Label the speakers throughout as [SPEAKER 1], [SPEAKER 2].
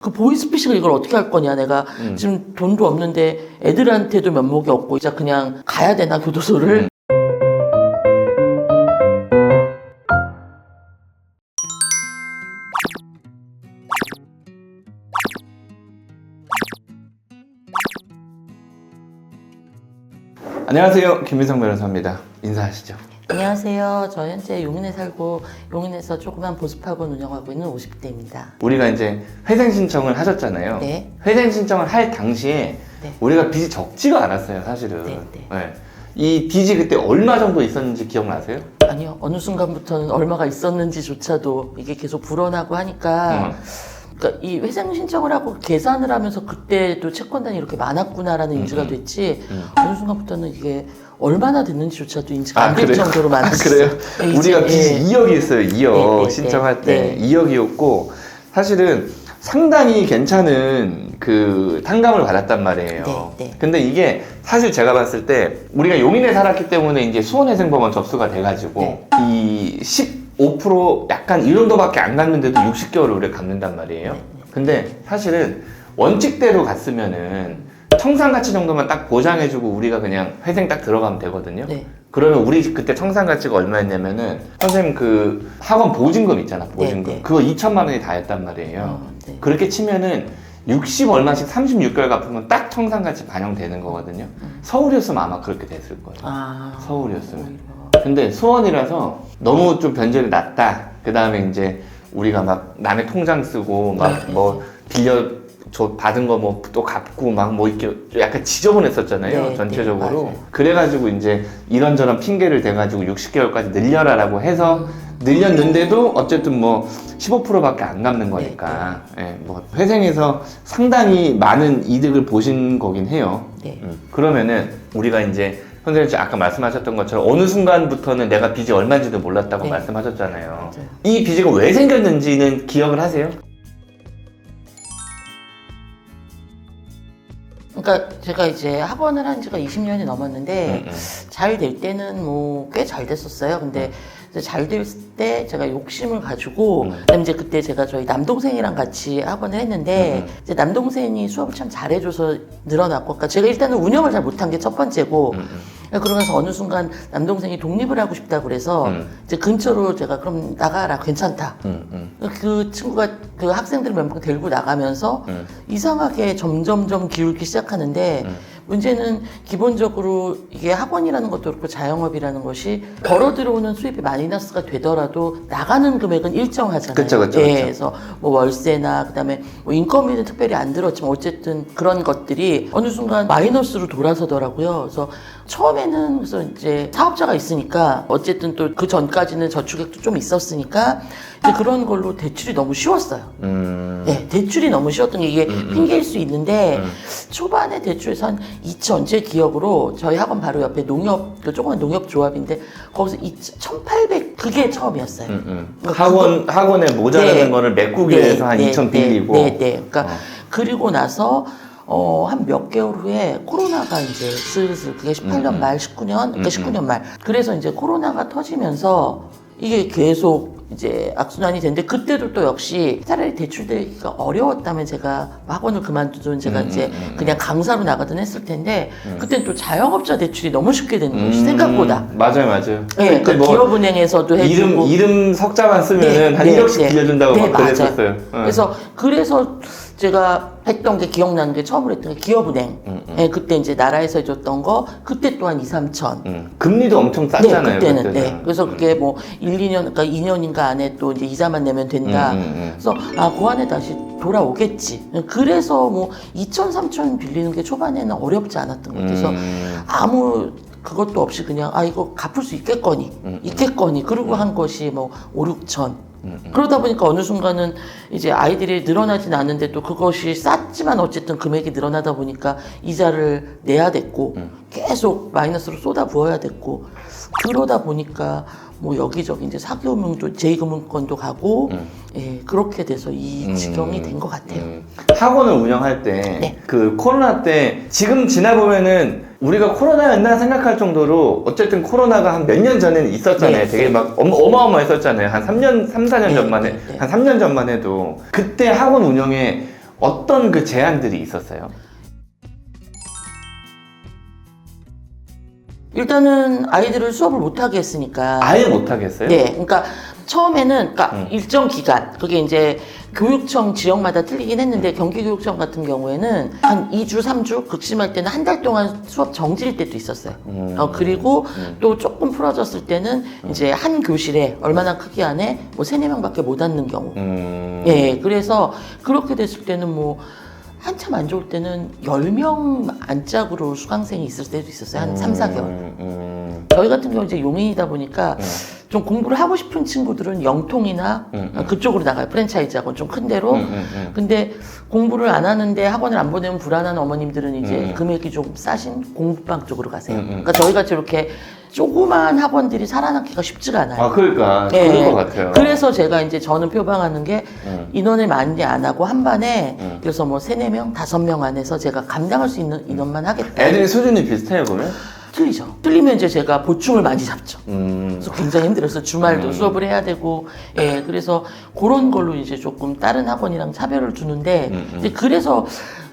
[SPEAKER 1] 그 보이스피싱을 이걸 어떻게 할 거냐. 내가 지금 돈도 없는데 애들한테도 면목이 없고 진짜 그냥 가야 되나 교도소를.
[SPEAKER 2] 안녕하세요, 김민성 변호사입니다. 인사하시죠.
[SPEAKER 1] 안녕하세요. 저 현재 용인에 살고 용인에서 조그만 보습학원 운영하고 있는 50대입니다.
[SPEAKER 2] 우리가 이제 회생 신청을 하셨잖아요.
[SPEAKER 1] 네.
[SPEAKER 2] 회생 신청을 할 당시에
[SPEAKER 1] 네.
[SPEAKER 2] 우리가 빚이 적지가 않았어요, 사실은.
[SPEAKER 1] 네, 네.
[SPEAKER 2] 이 빚이 그때 얼마 정도 있었는지 기억나세요?
[SPEAKER 1] 아니요. 어느 순간부터는 얼마가 있었는지조차도 이게 계속 불어나고 하니까 그러니까 이 회생 신청을 하고 계산을 하면서 그때도 채권단이 이렇게 많았구나라는 인지가 됐지 어느 순간부터는 이게 얼마나 됐는지조차도 인지가 안 될 정도로 많았어요.
[SPEAKER 2] 그래요?
[SPEAKER 1] 네,
[SPEAKER 2] 우리가
[SPEAKER 1] 이제,
[SPEAKER 2] 빚이 2억이었어요, 2억.
[SPEAKER 1] 네,
[SPEAKER 2] 신청할 때.
[SPEAKER 1] 네.
[SPEAKER 2] 2억이었고, 사실은 상당히 괜찮은 그 탕감을 받았단 말이에요.
[SPEAKER 1] 네, 네.
[SPEAKER 2] 근데 이게 사실 제가 봤을 때 우리가 용인에 살았기 때문에 이제 수원회생법원 접수가 돼가지고
[SPEAKER 1] 네.
[SPEAKER 2] 이 15% 약간 이 정도밖에 안 갔는데도 60개월을 우리가 갚는단 말이에요.
[SPEAKER 1] 네.
[SPEAKER 2] 근데 사실은 원칙대로 갔으면은 청산가치 정도만 딱 보장해주고 우리가 그냥 회생 딱 들어가면 되거든요.
[SPEAKER 1] 네.
[SPEAKER 2] 그러면 우리 그때 청산가치가 얼마였냐면은 선생님 그 학원 보증금 있잖아, 보증금.
[SPEAKER 1] 네, 네.
[SPEAKER 2] 그거 2천만 원이 다였단 말이에요.
[SPEAKER 1] 네.
[SPEAKER 2] 그렇게 치면은 60 얼마씩 36개월 갚으면 딱 청산가치 반영되는 거거든요. 서울이었으면 아마 그렇게 됐을 거예요.
[SPEAKER 1] 아,
[SPEAKER 2] 서울이었으면. 근데 수원이라서 너무 좀 변제가 낮다. 그 다음에 이제 우리가 막 남의 통장 쓰고 막
[SPEAKER 1] 네,
[SPEAKER 2] 뭐 빌려 받은 거 뭐 또 갚고 막 뭐 이렇게 약간 지저분했었잖아요.
[SPEAKER 1] 네,
[SPEAKER 2] 전체적으로.
[SPEAKER 1] 네,
[SPEAKER 2] 그래가지고 이제 이런저런 핑계를 대가지고 60개월까지 늘려라라고 해서 늘렸는데도 어쨌든 뭐 15%밖에 안 갚는 거니까. 예, 뭐 회생에서 상당히 많은 이득을 보신 거긴 해요.
[SPEAKER 1] 네.
[SPEAKER 2] 그러면은 우리가 이제 선생님 아까 말씀하셨던 것처럼 어느 순간부터는 내가 빚이 얼마인지도 몰랐다고
[SPEAKER 1] 네.
[SPEAKER 2] 말씀하셨잖아요.
[SPEAKER 1] 맞아요.
[SPEAKER 2] 이 빚이 왜 생겼는지는 기억을 하세요?
[SPEAKER 1] 그러니까 제가 이제 학원을 한 지가 20년이 넘었는데 잘 될 때는 뭐 꽤 잘 됐었어요. 근데 잘 될 때 제가 욕심을 가지고 그다음에 이제 그때 제가 저희 남동생이랑 같이 학원을 했는데 이제 남동생이 수업을 참 잘해줘서 늘어났고 그러니까 제가 일단은 운영을 잘 못한 게 첫 번째고 그러면서 어느 순간 남동생이 독립을 하고 싶다고 그래서 이제 근처로 제가 그럼 나가라 괜찮다. 그 친구가 그 학생들 몇 명 데리고 나가면서 이상하게 점점점 기울기 시작하는데 문제는 기본적으로 이게 학원이라는 것도 그렇고 자영업이라는 것이 벌어 들어오는 수입이 마이너스가 되더라도 나가는 금액은 일정하잖아요.
[SPEAKER 2] 그쵸.
[SPEAKER 1] 예, 그래서 뭐 월세나 그다음에 뭐 인건비는 특별히 안 들었지만 어쨌든 그런 것들이 어느 순간 마이너스로 돌아서더라고요. 그래서 처음에는 그래서 이제 사업자가 있으니까 어쨌든 또 그 전까지는 저축액도 좀 있었으니까 이제 그런 걸로 대출이 너무 쉬웠어요. 네, 대출이 너무 쉬웠던 게 이게 핑계일 수 있는데 초반에 대출에서 한 2천 제 기억으로 저희 학원 바로 옆에 농협 그 조그만 농협 조합인데 거기서 1,800 그게 처음이었어요.
[SPEAKER 2] 학원에 모자라는
[SPEAKER 1] 네.
[SPEAKER 2] 거를 메꾸기 위해서 한 2천 빌리고.
[SPEAKER 1] 네. 그러니까 그리고 나서 한 몇 개월 후에 코로나가 이제 슬슬 그게 18년 말 19년 그러니까 19년 말 그래서 이제 코로나가 터지면서 이게 계속 이제 악순환이 됐는데 그때도 또 역시 차라리 대출되기가 어려웠다면 제가 학원을 그만두던 제가 이제 그냥 강사로 나가든 했을 텐데 그때는 또 자영업자 대출이 너무 쉽게 되는 것이 생각보다.
[SPEAKER 2] 맞아요.
[SPEAKER 1] 네, 그러니까 기업은행에서도 해주고
[SPEAKER 2] 이름 석자만 쓰면은 한 1억씩 빌려준다고 막 그랬었어요.
[SPEAKER 1] 그래서 제가 했던 게 기억나는 게 처음으로 했던 게 기업은행. 네, 그때 이제 나라에서 해줬던 거 그때 또한 2, 3천.
[SPEAKER 2] 금리도 엄청 쌌잖아요.
[SPEAKER 1] 그때는. 네. 그래서 그게 뭐 1, 2년, 그러니까 2년인가 안에 또 이제 이자만 내면 된다. 그래서 그 안에 다시 돌아오겠지. 그래서 뭐 2천, 3천 빌리는 게 초반에는 어렵지 않았던 것 같아요. 그래서 아무 그것도 없이 그냥 이거 갚을 수 있겠거니 그러고 한 것이 뭐 5, 6천. 그러다 보니까 어느 순간은 이제 아이들이 늘어나진 않는데 또 그것이 쌌지만 어쨌든 금액이 늘어나다 보니까 이자를 내야 됐고 계속 마이너스로 쏟아 부어야 됐고 그러다 보니까 뭐 여기저기 이제 사기금융도 제2금융권도 가고 예, 그렇게 돼서 이 지경이 된 것 같아요.
[SPEAKER 2] 학원을 운영할 때 그 코로나 때 지금 지나보면은 우리가 코로나였나 생각할 정도로 어쨌든 코로나가 한 몇 년 전에는 있었잖아요. 되게 막 어마어마했었잖아요. 한 3년, 3, 4년 전만 한 3년 전만 해도 그때 학원 운영에 어떤 그 제한들이 있었어요?
[SPEAKER 1] 일단은 아이들을 수업을 못하게 했으니까.
[SPEAKER 2] 아예 못 하겠어요?
[SPEAKER 1] 네, 그러니까 처음에는 그러니까 일정 기간 그게 이제 교육청 지역마다 틀리긴 했는데 경기교육청 같은 경우에는 한 2주, 3주 극심할 때는 한 달 동안 수업 정지일 때도 있었어요. 그리고 또 조금 풀어졌을 때는 이제 한 교실에 얼마나 크기 안에 뭐 3, 4명밖에 못 앉는 경우. 예, 그래서 그렇게 됐을 때는 뭐 한참 안 좋을 때는 10명 안짝으로 수강생이 있을 때도 있었어요. 한 3, 4개월. 저희 같은 경우 이제 용인이다 보니까 좀 공부를 하고 싶은 친구들은 영통이나 그쪽으로 나가요. 프랜차이즈 학원 좀 큰 데로. 근데 공부를 안 하는데 학원을 안 보내면 불안한 어머님들은 이제 금액이 좀 싸신 공부방 쪽으로 가세요. 그러니까 저희 같이 이렇게 조그만 학원들이 살아남기가 쉽지가 않아요.
[SPEAKER 2] 아, 그러니까.
[SPEAKER 1] 네.
[SPEAKER 2] 그럴 것 같아요.
[SPEAKER 1] 그래서 제가 이제 저는 표방하는 게 인원을 많이 안 하고 한 반에 그래서 뭐 3, 4명, 5명 안에서 제가 감당할 수 있는 인원만 하겠다.
[SPEAKER 2] 애들이 수준이 비슷해요, 그러면?
[SPEAKER 1] 틀리죠. 틀리면 이제 제가 보충을 많이 잡죠. 그래서 굉장히 힘들어서 주말도 수업을 해야 되고, 예, 그래서 그런 걸로 이제 조금 다른 학원이랑 차별을 두는데, 이제 그래서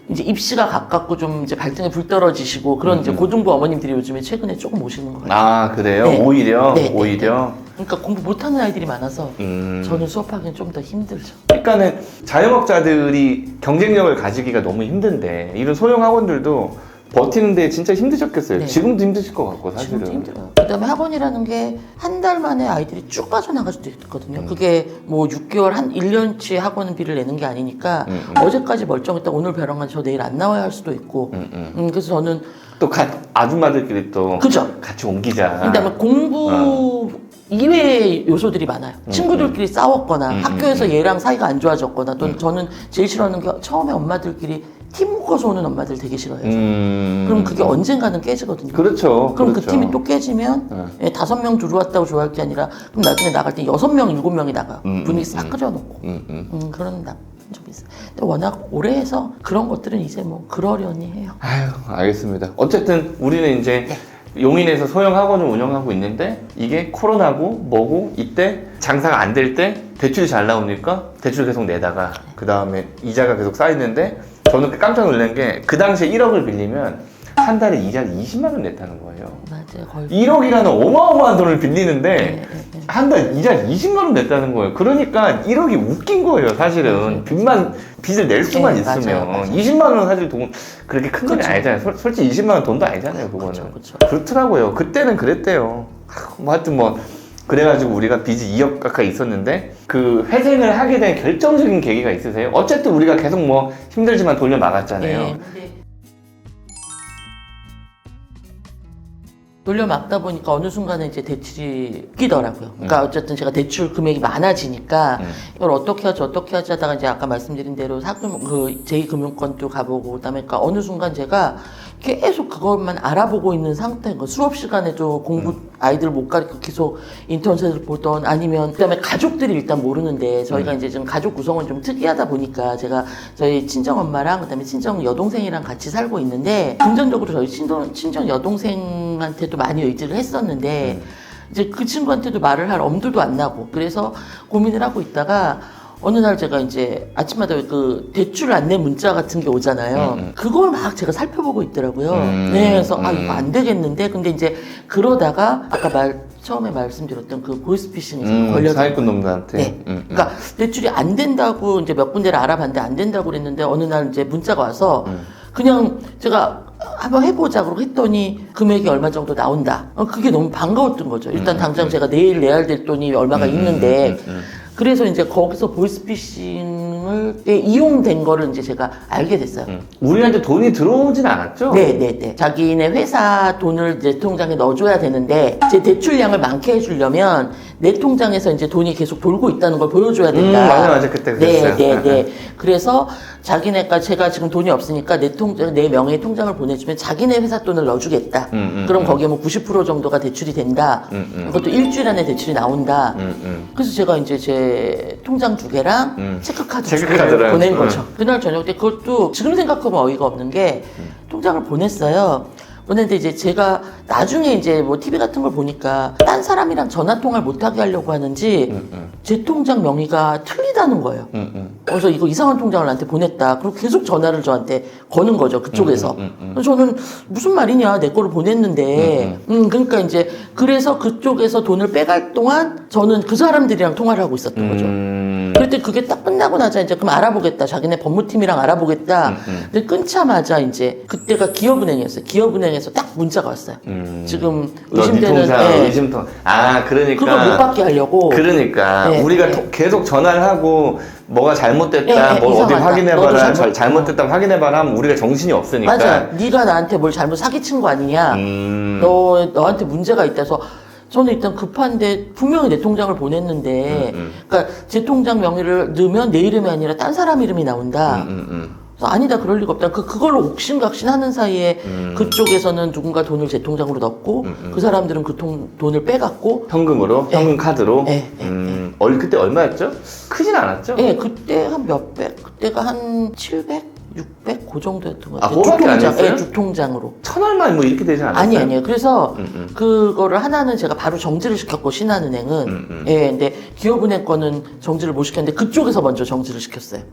[SPEAKER 1] 이제 입시가 가깝고 좀 이제 발등에 불 떨어지시고 그런 이제 고등부 어머님들이 요즘에 최근에 조금 오시는 것 같아요.
[SPEAKER 2] 아, 그래요?
[SPEAKER 1] 네.
[SPEAKER 2] 오히려?
[SPEAKER 1] 네, 네,
[SPEAKER 2] 오히려?
[SPEAKER 1] 그러니까 공부 못하는 아이들이 많아서 저는 수업하기는 좀 더 힘들죠.
[SPEAKER 2] 그러니까는 자영업자들이 경쟁력을 가지기가 너무 힘든데 이런 소형 학원들도 버티는데 진짜 힘드셨겠어요.
[SPEAKER 1] 네.
[SPEAKER 2] 지금도 힘드실 것 같고 사실은.
[SPEAKER 1] 지금도 힘들어요. 그다음에 학원이라는 게 한 달 만에 아이들이 쭉 빠져나갈 수도 있거든요. 그게 뭐 6개월, 한 1년치 학원비를 내는 게 아니니까 어제까지 멀쩡했다 오늘 벼랑 간저 내일 안 나와야 할 수도 있고. 그래서 저는
[SPEAKER 2] 또 아줌마들끼리 또
[SPEAKER 1] 그죠.
[SPEAKER 2] 같이 옮기자.
[SPEAKER 1] 그다음에 공부 이외의 요소들이 많아요. 친구들끼리 싸웠거나 학교에서 얘랑 사이가 안 좋아졌거나 또 저는 제일 싫어하는 게 처음에 엄마들끼리 팀 묶어서 오는 엄마들 되게 싫어해요. 그럼 그게 언젠가는 깨지거든요.
[SPEAKER 2] 그렇죠.
[SPEAKER 1] 그럼
[SPEAKER 2] 그렇죠.
[SPEAKER 1] 그 팀이 또 깨지면 5명 들어왔다고 좋아할 게 아니라 그럼 나중에 나갈 때 6명, 7명이 나가요. 분위기 싹 끄져놓고. 그런 나쁜 점이 있어요. 근데 워낙 오래 해서 그런 것들은 이제 뭐 그러려니 해요.
[SPEAKER 2] 아유, 알겠습니다. 어쨌든 우리는 이제 용인에서 소형 학원을 운영하고 있는데 이게 코로나고 뭐고 이때 장사가 안 될 때 대출이 잘 나오니까 대출 계속 내다가 그 다음에 이자가 계속 쌓이는데 저는 깜짝 놀란 게 그 당시에 1억을 빌리면 한 달에 이자를 20만 원 냈다는 거예요.
[SPEAKER 1] 맞아요. 거의
[SPEAKER 2] 1억이라는 어마어마한 돈을 빌리는데 한 달 이자 20만 원 냈다는 거예요. 그러니까 1억이 웃긴 거예요, 사실은. 빚을 낼 수만
[SPEAKER 1] 네,
[SPEAKER 2] 있으면.
[SPEAKER 1] 맞아요.
[SPEAKER 2] 20만 원은 사실 돈 그렇게 큰 돈이
[SPEAKER 1] 그쵸.
[SPEAKER 2] 아니잖아요. 솔직히 20만 원 돈도 아니잖아요, 그거는.
[SPEAKER 1] 그쵸.
[SPEAKER 2] 그렇더라고요. 그때는 그랬대요. 뭐 하여튼 뭐 그래가지고 우리가 빚이 2억 가까이 있었는데 그 회생을 하게 된 결정적인 계기가 있으세요? 어쨌든 우리가 계속 뭐 힘들지만 돌려 막았잖아요.
[SPEAKER 1] 네. 근데 돌려 막다 보니까 어느 순간에 이제 대출이 끼더라고요. 그러니까 어쨌든 제가 대출 금액이 많아지니까 이걸 어떻게 하지 하다가 이제 아까 말씀드린 대로 그 제2금융권도 가보고 그다음에 그러니까 어느 순간 제가 계속 그것만 알아보고 있는 상태인 거. 수업 시간에도 공부 아이들 못 가르쳐 계속 인터넷을 보던 아니면 그다음에 가족들이 일단 모르는데 저희가 이제 지금 가족 구성은 좀 특이하다 보니까 제가 저희 친정 엄마랑 그다음에 친정 여동생이랑 같이 살고 있는데 금전적으로 저희 친정 여동생한테도 많이 의지를 했었는데 이제 그 친구한테도 말을 할 엄두도 안 나고 그래서 고민을 하고 있다가 어느 날 제가 이제 아침마다 그 대출 안내 문자 같은 게 오잖아요. 그걸 막 제가 살펴보고 있더라고요. 네, 그래서 아 이거 안 되겠는데 근데 이제 그러다가 아까 처음에 말씀드렸던 그 보이스피싱에 걸려서
[SPEAKER 2] 사기꾼 놈들한테.
[SPEAKER 1] 네. 그러니까 대출이 안 된다고 이제 몇 군데를 알아봤는데 안 된다고 그랬는데 어느 날 이제 문자가 와서 그냥 제가 한번 해보자고 했더니 금액이 얼마 정도 나온다. 그게 너무 반가웠던 거죠. 일단 당장 제가 내일 내야 될 돈이 얼마가 있는데 그래서 이제 거기서 보이스피싱을 이용된 거를 이제 제가 알게 됐어요.
[SPEAKER 2] 우리한테 돈이 들어오진 않았죠?
[SPEAKER 1] 네. 자기네 회사 돈을 내 통장에 넣어줘야 되는데 제 대출량을 많게 해주려면 내 통장에서 이제 돈이 계속 돌고 있다는 걸 보여줘야 된다.
[SPEAKER 2] 맞아. 그때 그랬어요.
[SPEAKER 1] 네. 그래서 자기네가 제가 지금 돈이 없으니까 내 명의의 통장을 보내주면 자기네 회사 돈을 넣어주겠다. 그럼 거기에 뭐 90% 정도가 대출이 된다. 그것도 일주일 안에 대출이 나온다. 그래서 제가 이제 제 통장 2개랑 체크카드 2개를 보낸 거죠. 그날 저녁 때 그것도 지금 생각하면 어이가 없는 게 통장을 보냈어요. 그런데 이제 제가 나중에 이제 뭐 TV 같은 걸 보니까 딴 사람이랑 전화 통화를 못하게 하려고 하는지 제 통장 명의가 틀리다는 거예요. 그래서 이거 이상한 통장을 나한테 보냈다. 그리고 계속 전화를 저한테 거는 거죠. 그쪽에서. 그래서 저는 무슨 말이냐. 내 거를 보냈는데. 그러니까 이제 그래서 그쪽에서 돈을 빼갈 동안 저는 그 사람들이랑 통화를 하고 있었던 거죠. 그때 그게 딱 끝나고 나자 이제 그럼 알아보겠다. 자기네 법무팀이랑 알아보겠다. 근데 끊자마자 이제 그때가 기업은행이었어요. 기업은행에서 딱 문자가 왔어요. 지금 의심되는
[SPEAKER 2] 의심통. 아, 그러니까
[SPEAKER 1] 그걸 못 받게 하려고.
[SPEAKER 2] 그러니까
[SPEAKER 1] 네,
[SPEAKER 2] 우리가
[SPEAKER 1] 네.
[SPEAKER 2] 계속 전화를 하고 뭐가 잘못됐다,
[SPEAKER 1] 네,
[SPEAKER 2] 뭐 어디
[SPEAKER 1] 이상하다.
[SPEAKER 2] 확인해봐라,
[SPEAKER 1] 너도
[SPEAKER 2] 잘못됐다 확인해봐라 하면 우리가 정신이 없으니까.
[SPEAKER 1] 맞아. 네가 나한테 뭘 잘못 사기친 거 아니냐. 너한테 문제가 있다서 저는 일단 급한데 분명히 내 통장을 보냈는데 그러니까 제 통장 명의를 넣으면 내 이름이 아니라 딴 사람 이름이 나온다. 그래서 아니다 그럴 리가 없다. 그걸로 옥신각신 하는 사이에 그쪽에서는 누군가 돈을 제 통장으로 넣고 그 사람들은 그 돈을 빼갔고
[SPEAKER 2] 현금으로?
[SPEAKER 1] 네.
[SPEAKER 2] 현금 카드로?
[SPEAKER 1] 네,
[SPEAKER 2] 그때 얼마였죠? 크진 않았죠?
[SPEAKER 1] 예, 그때 한 몇백, 그때가 한 700, 600, 그 정도였던 것 같아요.
[SPEAKER 2] 그거밖에 안 했어요?
[SPEAKER 1] 예, 주통장으로.
[SPEAKER 2] 천얼마 뭐 이렇게 되지 않았어요?
[SPEAKER 1] 아니에요. 그래서 그거를 하나는 제가 바로 정지를 시켰고 신한은행은 예, 근데 기업은행 거는 정지를 못 시켰는데 그쪽에서 먼저 정지를 시켰어요.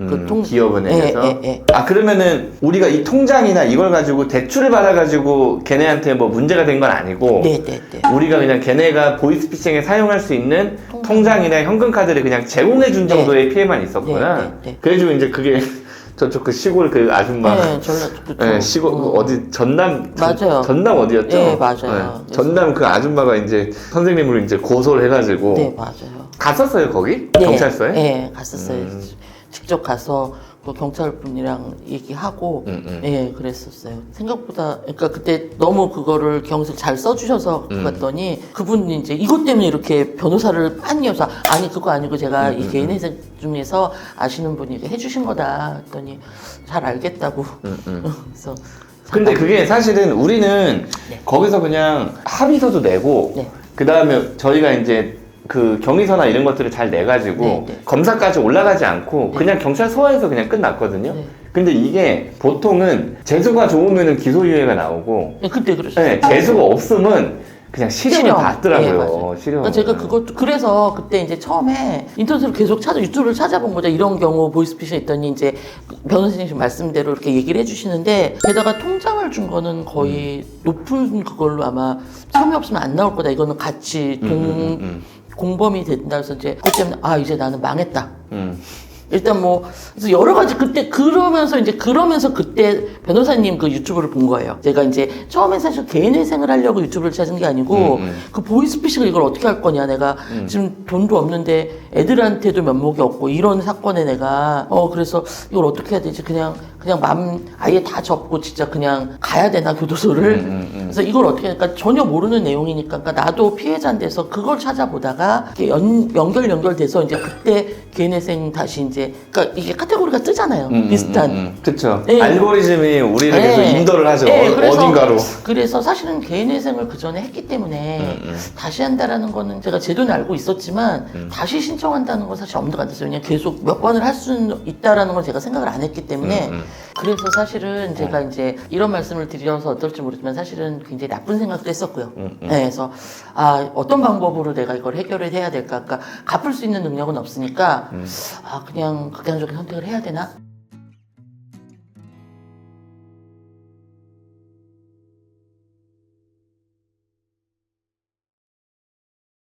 [SPEAKER 2] 기업은행에서?
[SPEAKER 1] 예.
[SPEAKER 2] 아, 그러면은 우리가 이 통장이나 이걸 가지고 대출을 받아가지고 걔네한테 뭐 문제가 된 건 아니고
[SPEAKER 1] 네.
[SPEAKER 2] 우리가 그냥 걔네가 보이스피싱에 사용할 수 있는 통장이나 현금카드를 그냥 제공해준 정도의 피해만 있었구나.
[SPEAKER 1] 네.
[SPEAKER 2] 그래가지고 이제 그게 저쪽 그 시골 그 아줌마.
[SPEAKER 1] 네, 전라도 그쪽.
[SPEAKER 2] 네, 시골 어디
[SPEAKER 1] 맞아요.
[SPEAKER 2] 전남 어디였죠?
[SPEAKER 1] 네, 맞아요.
[SPEAKER 2] 전남 그 아줌마가 이제 선생님을 이제 고소를 해가지고
[SPEAKER 1] 네, 맞아요.
[SPEAKER 2] 갔었어요 거기?
[SPEAKER 1] 네,
[SPEAKER 2] 경찰서에?
[SPEAKER 1] 네, 갔었어요. 직접 가서 그 경찰분이랑 얘기하고 예, 그랬었어요. 생각보다 그러니까 그때 너무 그거를 경색 잘 써주셔서 갔더니 그분이 이제 이것 때문에 이렇게 변호사를 많이 해서 아니 그거 아니고 제가 이 개인 회생 중에서 아시는 분이 이렇게 해주신 거다 했더니 잘 알겠다고 그래서
[SPEAKER 2] 근데 그게 사실은 우리는
[SPEAKER 1] 네.
[SPEAKER 2] 거기서 그냥 합의서도 내고
[SPEAKER 1] 네.
[SPEAKER 2] 그 다음에 저희가 이제 그 경위서나 이런 것들을 잘 내가지고
[SPEAKER 1] 네.
[SPEAKER 2] 검사까지 올라가지 않고 그냥 경찰서에서 그냥 끝났거든요.
[SPEAKER 1] 네.
[SPEAKER 2] 근데 이게 보통은 재수가 좋으면 기소유예가 나오고
[SPEAKER 1] 네, 그때 그랬어요.
[SPEAKER 2] 네, 재수가 없으면 그냥 실형을
[SPEAKER 1] 실형.
[SPEAKER 2] 받더라고요.
[SPEAKER 1] 네, 맞아요.
[SPEAKER 2] 실형.
[SPEAKER 1] 그러니까 제가 그것도 그래서 그때 이제 처음에 인터넷으로 계속 유튜브를 찾아본 거죠. 이런 경우 보이스피싱 있더니 이제 변호사님 말씀대로 이렇게 얘기를 해주시는데 게다가 통장을 준 거는 거의 높은 그걸로 아마 혐의 없으면 안 나올 거다. 이거는 같이 공범이 된다 해서 이제 그것 때문에 이제 나는 망했다. 일단 뭐 그래서 여러 가지 그때 그러면서 그때 변호사님 그 유튜브를 본 거예요. 제가 이제 처음에 사실 개인회생을 하려고 유튜브를 찾은 게 아니고 그 보이스피싱을 이걸 어떻게 할 거냐 내가 지금 돈도 없는데 애들한테도 면목이 없고 이런 사건에 내가 그래서 이걸 어떻게 해야 되지 그냥 맘 아예 다 접고 진짜 그냥 가야 되나 교도소를 그래서 이걸 어떻게 그러니까 전혀 모르는 내용이니까 그러니까 나도 피해자인데서 그걸 찾아보다가 이렇게 연결돼서 이제 그때 개인회생 다시 이제 그러니까 이게 카테고리가 뜨잖아요. 비슷한.
[SPEAKER 2] 그렇죠.
[SPEAKER 1] 네.
[SPEAKER 2] 알고리즘이 우리를
[SPEAKER 1] 네.
[SPEAKER 2] 계속 인도를 하죠.
[SPEAKER 1] 네,
[SPEAKER 2] 어딘가로.
[SPEAKER 1] 그래서 사실은 개인회생을 그 전에 했기 때문에 다시 한다라는 거는 제가 제도는 알고 있었지만 다시 신청한다는 건 사실 엄두가 안 됐어요. 그냥 계속 몇 번을 할 수 있다라는 걸 제가 생각을 안 했기 때문에 그래서 사실은 제가 이제 이런 말씀을 드려서 어떨지 모르지만 사실은 굉장히 나쁜 생각도 했었고요. 네, 그래서 어떤 방법으로 내가 이걸 해결을 해야 될까? 그러니까 갚을 수 있는 능력은 없으니까 그냥 극단적인 선택을 해야 되나?